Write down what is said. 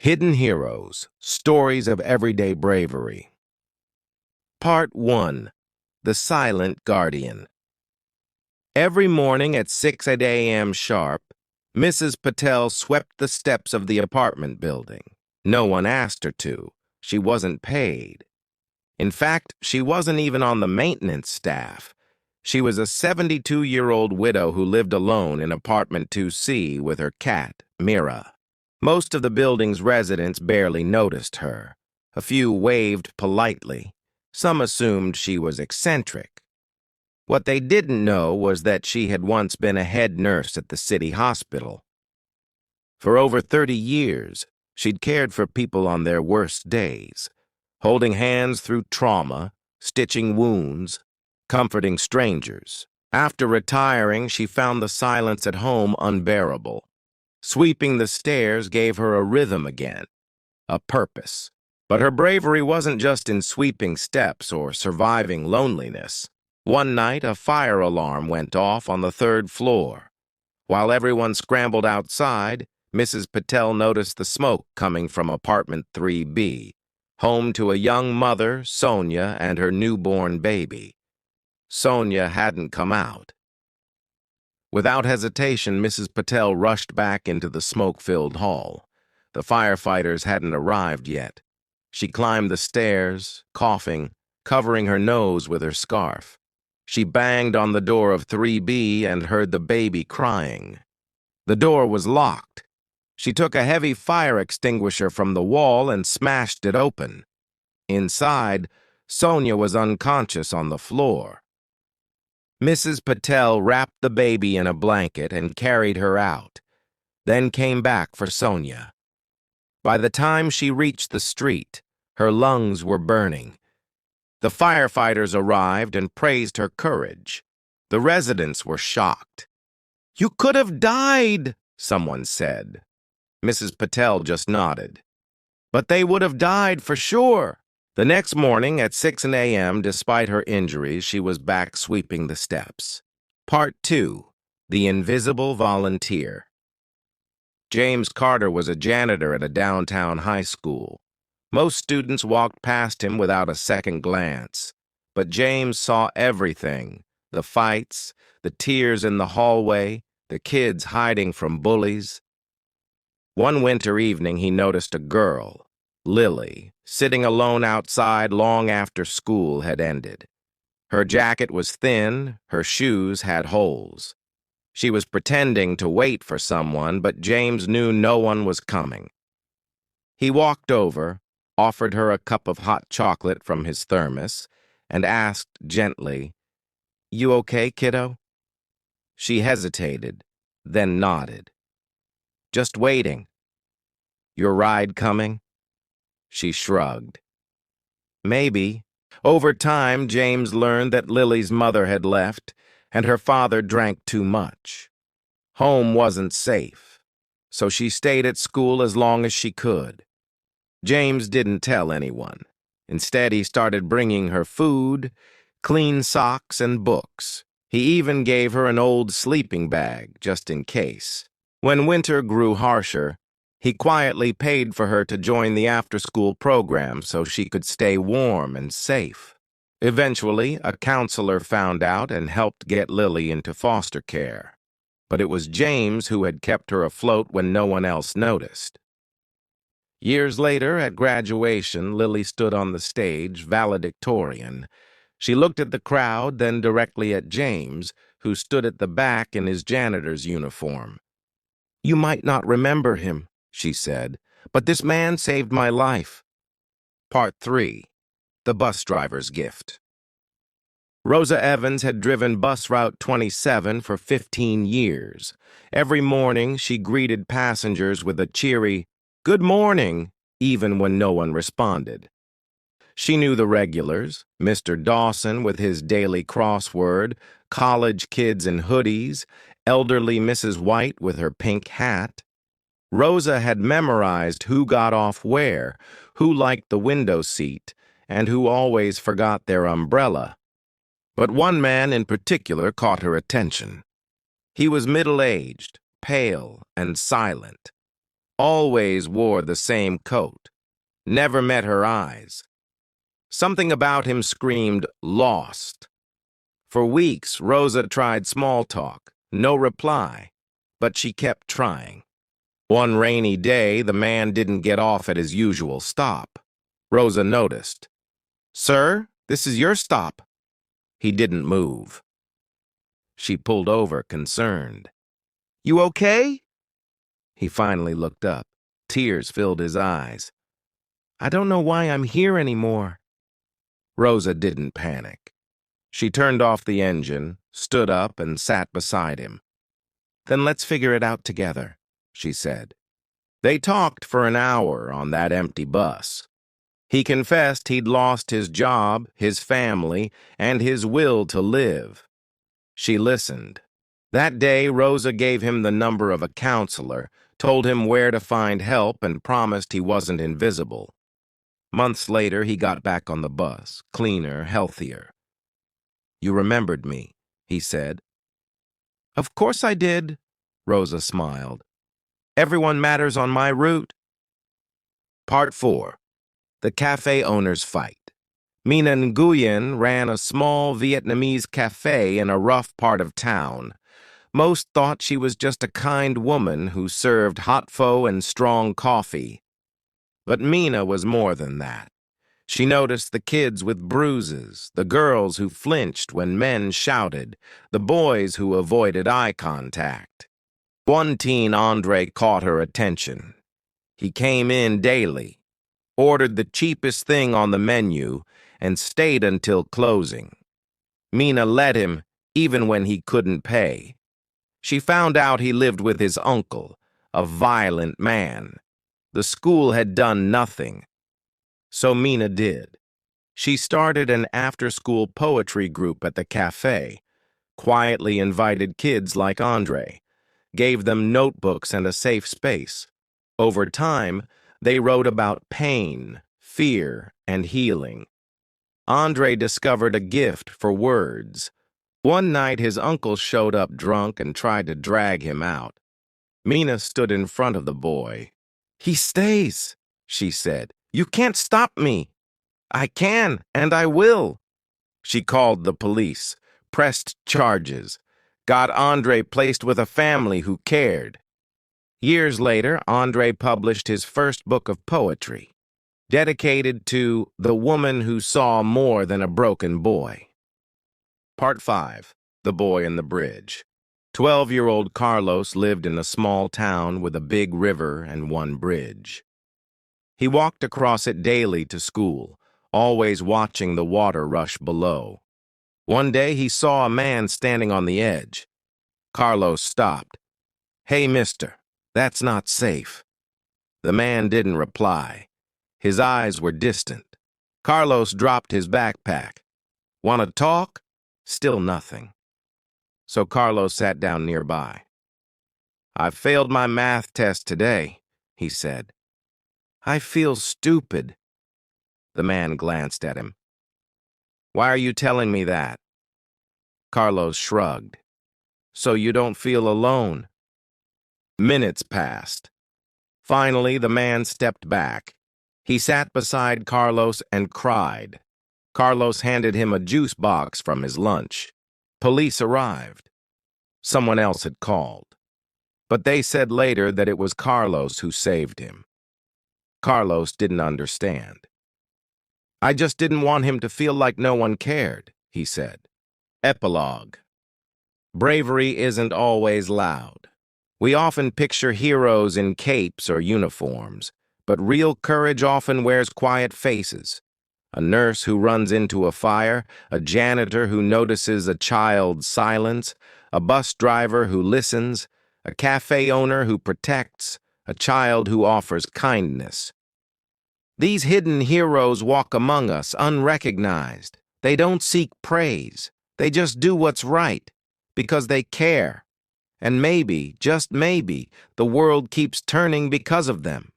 Hidden Heroes, Stories of Everyday Bravery. Part 1. The Silent Guardian. Every morning at 6 a.m. sharp, Mrs. Patel swept the steps of the apartment building. No one asked her to. She wasn't paid. In fact, she wasn't even on the maintenance staff. She was a 72-year-old widow who lived alone in apartment 2C with her cat, Mira. Most of the building's residents barely noticed her. A few waved politely. Some assumed she was eccentric. What they didn't know was that she had once been a head nurse at the city hospital. For over 30 years, she'd cared for people on their worst days, holding hands through trauma, stitching wounds, comforting strangers. After retiring, she found the silence at home unbearable. Sweeping the stairs gave her a rhythm again, a purpose. But her bravery wasn't just in sweeping steps or surviving loneliness. One night, a fire alarm went off on the 3rd floor. While everyone scrambled outside, Mrs. Patel noticed the smoke coming from apartment 3B, home to a young mother, Sonia, and her newborn baby. Sonia hadn't come out. Without hesitation, Mrs. Patel rushed back into the smoke-filled hall. The firefighters hadn't arrived yet. She climbed the stairs, coughing, covering her nose with her scarf. She banged on the door of 3B and heard the baby crying. The door was locked. She took a heavy fire extinguisher from the wall and smashed it open. Inside, Sonia was unconscious on the floor. Mrs. Patel wrapped the baby in a blanket and carried her out, then came back for Sonia. By the time she reached the street, her lungs were burning. The firefighters arrived and praised her courage. The residents were shocked. "You could have died," someone said. Mrs. Patel just nodded. "But they would have died for sure." The next morning at 6 a.m., despite her injuries, she was back sweeping the steps. Part 2. The Invisible Volunteer. James Carter was a janitor at a downtown high school. Most students walked past him without a second glance. But James saw everything: the fights, the tears in the hallway, the kids hiding from bullies. One winter evening, he noticed a girl, Lily, sitting alone outside long after school had ended. Her jacket was thin, her shoes had holes. She was pretending to wait for someone, but James knew no one was coming. He walked over, offered her a cup of hot chocolate from his thermos, and asked gently, "You okay, kiddo?" She hesitated, then nodded. "Just waiting." "Your ride coming?" She shrugged. "Maybe." Over time, James learned that Lily's mother had left, and her father drank too much. Home wasn't safe, so she stayed at school as long as she could. James didn't tell anyone. Instead, he started bringing her food, clean socks, and books. He even gave her an old sleeping bag, just in case. When winter grew harsher, he quietly paid for her to join the after-school program so she could stay warm and safe. Eventually, a counselor found out and helped get Lily into foster care. But it was James who had kept her afloat when no one else noticed. Years later, at graduation, Lily stood on the stage, valedictorian. She looked at the crowd, then directly at James, who stood at the back in his janitor's uniform. "You might not remember him," she said, "but this man saved my life." Part 3. The Bus Driver's Gift. Rosa Evans had driven bus route 27 for 15 years. Every morning, she greeted passengers with a cheery, "Good morning," even when no one responded. She knew the regulars: Mr. Dawson with his daily crossword, college kids in hoodies, elderly Mrs. White with her pink hat. Rosa had memorized who got off where, who liked the window seat, and who always forgot their umbrella. But one man in particular caught her attention. He was middle-aged, pale, and silent. always wore the same coat, never met her eyes. Something about him screamed, "Lost." For weeks, Rosa tried small talk, no reply, but she kept trying. One rainy day, the man didn't get off at his usual stop. Rosa noticed. "Sir, this is your stop." He didn't move. She pulled over, concerned. "You okay?" He finally looked up. Tears filled his eyes. "I don't know why I'm here anymore." Rosa didn't panic. She turned off the engine, stood up, and sat beside him. "Then let's figure it out together," she said. They talked for an hour on that empty bus. He confessed he'd lost his job, his family, and his will to live. She listened. That day, Rosa gave him the number of a counselor, told him where to find help, and promised he wasn't invisible. Months later, he got back on the bus, cleaner, healthier. "You remembered me," he said. "Of course I did," Rosa smiled. "Everyone matters on my route." Part 4. The Cafe Owner's Fight. Mina Nguyen ran a small Vietnamese cafe in a rough part of town. Most thought she was just a kind woman who served hot pho and strong coffee. But Mina was more than that. She noticed the kids with bruises, the girls who flinched when men shouted, the boys who avoided eye contact. One teen, Andre, caught her attention. He came in daily, ordered the cheapest thing on the menu, and stayed until closing. Mina let him, even when he couldn't pay. She found out he lived with his uncle, a violent man. The school had done nothing. So Mina did. She started an after-school poetry group at the cafe, quietly invited kids like Andre, gave them notebooks and a safe space. Over time, they wrote about pain, fear, and healing. Andre discovered a gift for words. One night, his uncle showed up drunk and tried to drag him out. Mina stood in front of the boy. "He stays," she said. "You can't stop me." "I can, and I will." She called the police, pressed charges, got Andre placed with a family who cared. Years later, Andre published his first book of poetry, dedicated to the woman who saw more than a broken boy. Part 5. The Boy in the Bridge. 12-year-old Carlos lived in a small town with a big river and one bridge. He walked across it daily to school, always watching the water rush below. One day he saw a man standing on the edge. Carlos stopped. "Hey, mister, that's not safe." The man didn't reply. His eyes were distant. Carlos dropped his backpack. "Want to talk?" Still nothing. So Carlos sat down nearby. "I failed my math test today," he said. "I feel stupid." The man glanced at him. "Why are you telling me that?" Carlos shrugged. "So you don't feel alone." Minutes passed. Finally, the man stepped back. He sat beside Carlos and cried. Carlos handed him a juice box from his lunch. Police arrived. Someone else had called. But they said later that it was Carlos who saved him. Carlos didn't understand. "I just didn't want him to feel like no one cared," he said. Epilogue. Bravery isn't always loud. We often picture heroes in capes or uniforms, but real courage often wears quiet faces. A nurse who runs into a fire, a janitor who notices a child's silence, a bus driver who listens, a cafe owner who protects, a child who offers kindness. These hidden heroes walk among us unrecognized. They don't seek praise. They just do what's right, because they care. And maybe, just maybe, the world keeps turning because of them.